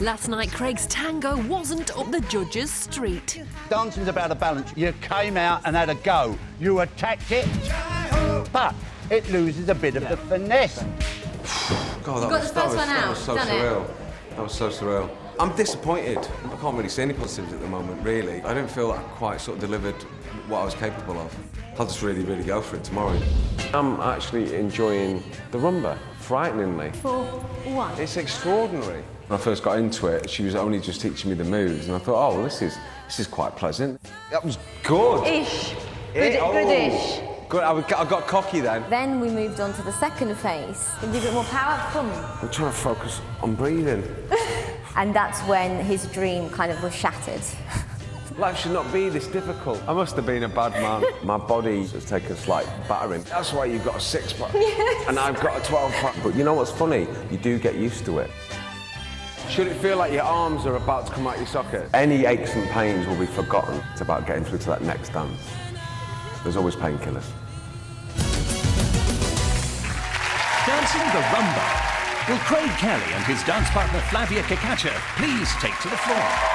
Last night, Craig's tango wasn't up the judges' street. Dancing's about a balance. You came out and had a go. You attacked it, but it loses a bit of the finesse. God, that was so surreal. That was so surreal. I'm disappointed. I can't really see any positives at the moment, really. I don't feel like I quite sort of delivered what I was capable of. I'll just really, really go for it tomorrow. I'm actually enjoying the rumba, frighteningly. For what? It's extraordinary. When I first got into it, she was only just teaching me the moves, and I thought, oh, well, this is quite pleasant. That was good. Ish. Good-ish. Good. I got cocky then. Then we moved on to the second phase. Can you do a bit more power? Come. I'm trying to focus on breathing. And that's when his dream kind of was shattered. Life should not be this difficult. I must have been a bad man. My body has taken a slight battering. That's why you've got a 6-pack. Yes. And I've got a 12-pack. But you know what's funny? You do get used to it. Should it feel like your arms are about to come out your socket? Any aches and pains will be forgotten. It's about getting through to that next dance. There's always painkillers. Dancing the rumba. Will Craig Kelly and his dance partner Flavia Kakacha please take to the floor?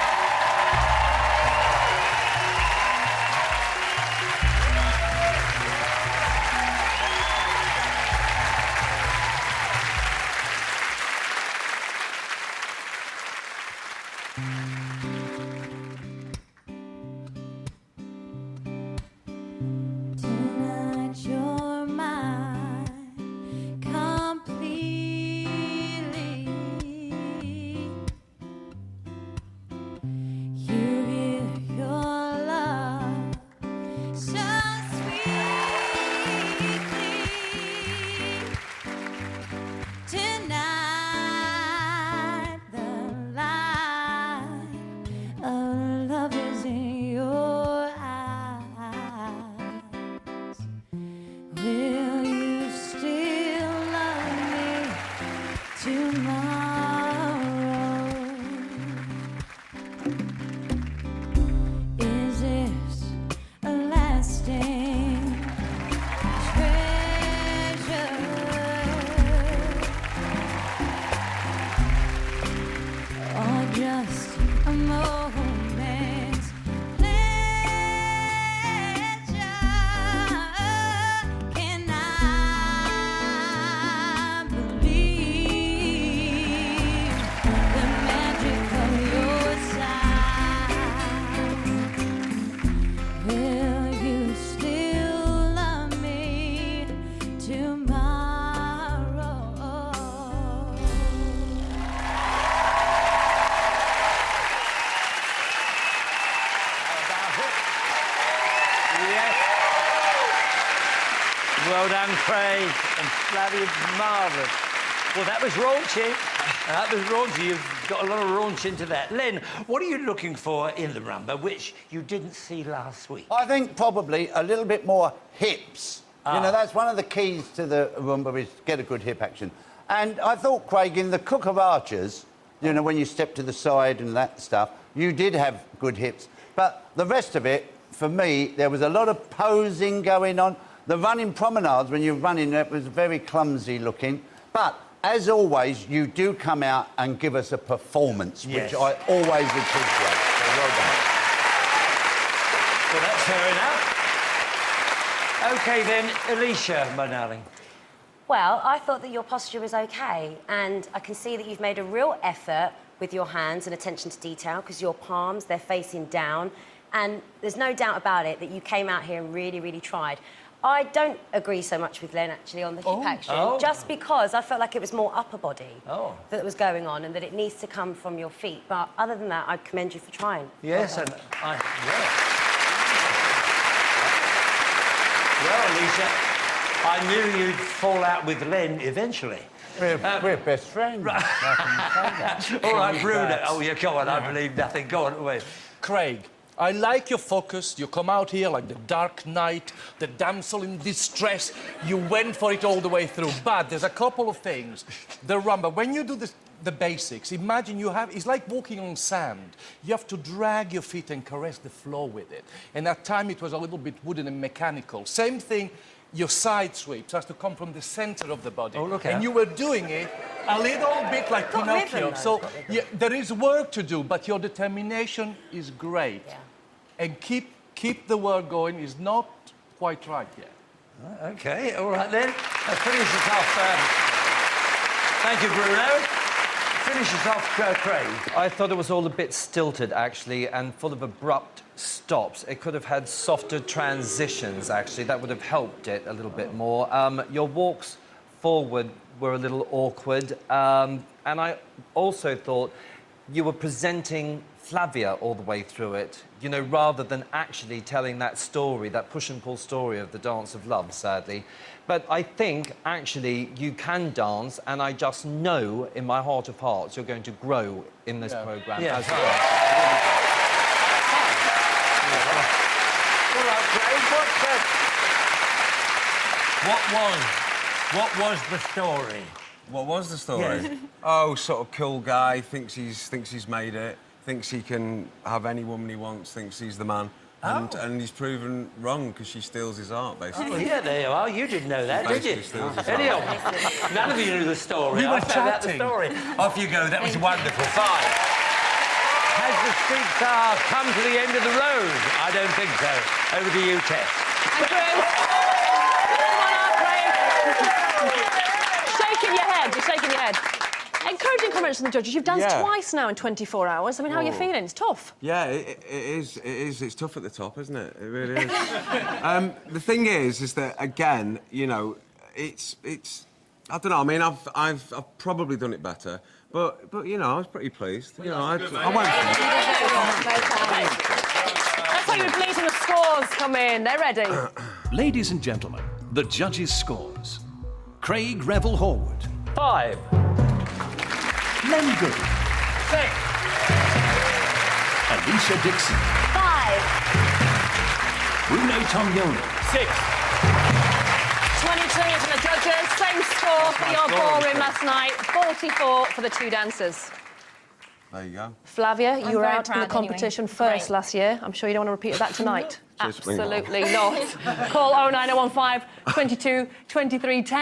Well done, Craig, and Flavia's marvellous. Well, that was raunchy. That was raunchy. You've got a lot of raunch into that. Len, what are you looking for in the rumba, which you didn't see last week? I think probably a little bit more hips. You know, that's one of the keys to the rumba, is get a good hip action. And I thought, Craig, in the Cook of Archers, you know, when you step to the side and that stuff, you did have good hips. But the rest of it, for me, there was a lot of posing going on. The running promenades, when you're running, it was very clumsy looking. But, as always, you do come out and give us a performance, which I always appreciate. So well done. Well, that's fair enough. OK, then, Alicia, my darling. Well, I thought that your posture was OK, and I can see that you've made a real effort with your hands and attention to detail, because your palms, they're facing down, and there's no doubt about it that you came out here and really, really tried. I don't agree so much with Len, actually, on the hip action, just because I felt like it was more upper body that was going on, and that it needs to come from your feet. But other than that, I commend you for trying. Yes, and Well, Alicia, I knew you'd fall out with Len eventually. We're best friends. Right. All right, Bruno. Oh, yeah, go on, I believe nothing. Go on, wait. Craig, I like your focus. You come out here like the Dark Knight, the damsel in distress. You went for it all the way through. But there's a couple of things. The rumba, when you do this, the basics, imagine it's like walking on sand. You have to drag your feet and caress the floor with it. And at times it was a little bit wooden and mechanical. Same thing, your side sweeps has to come from the center of the body. Oh, look and you were doing it A little bit like Got Pinocchio. rhythm, though, So it's got rhythm. there is work to do, but your determination is great. Yeah. And keep the work going is not quite right yet. OK, all right then. That finishes off... Thank you, Bruno. Finishes off Craig. I thought it was all a bit stilted, actually, and full of abrupt stops. It could have had softer transitions, actually. That would have helped it a little bit more. Your walks forward were a little awkward, and I also thought you were presenting Flavia all the way through it, you know, rather than actually telling that story, that push-and-pull story of the dance of love, sadly. But I think, actually, you can dance, and I just know, in my heart of hearts, you're going to grow in this programme as well. All right, Craig, what was the story? What was the story? Yeah. Oh, sort of cool guy, thinks he's made it, thinks he can have any woman he wants, thinks he's the man. And he's proven wrong because she steals his art, basically. Oh, yeah, there you are. You didn't know that, did you? Anyhow, none of you knew the story. We were I found out the chatting. story. Off you go. That was wonderful. 5. Has the streetcar come to the end of the road? I don't think so. Over to you, Tess. And Chris. Come on up, Craig. Shaking your head. You're shaking your head. Encouraging comments from the judges. You've danced twice now in 24 hours. I mean, how are you feeling? It's tough. Yeah, it is. It's tough at the top, isn't it? It really is. The thing is that again, you know, it's. I don't know. I mean, I've probably done it better, but you know, I was pretty pleased. You know, I went for it. That's why you were pleased when the scores come in. They're ready. Ladies and gentlemen, the judges' scores. Craig Revel Horwood. 5. Len Good. 6. Alicia Dixon. 5. Bruno Tognoni. 6. 22 for the judges. Same score for your ballroom last night. 44 for the two dancers. There you go. Flavia, you were very out in the proud competition anyway. first Great. last year. I'm sure you don't want to repeat that tonight. Just bring it on. Absolutely not. Call 09015 22 23 10.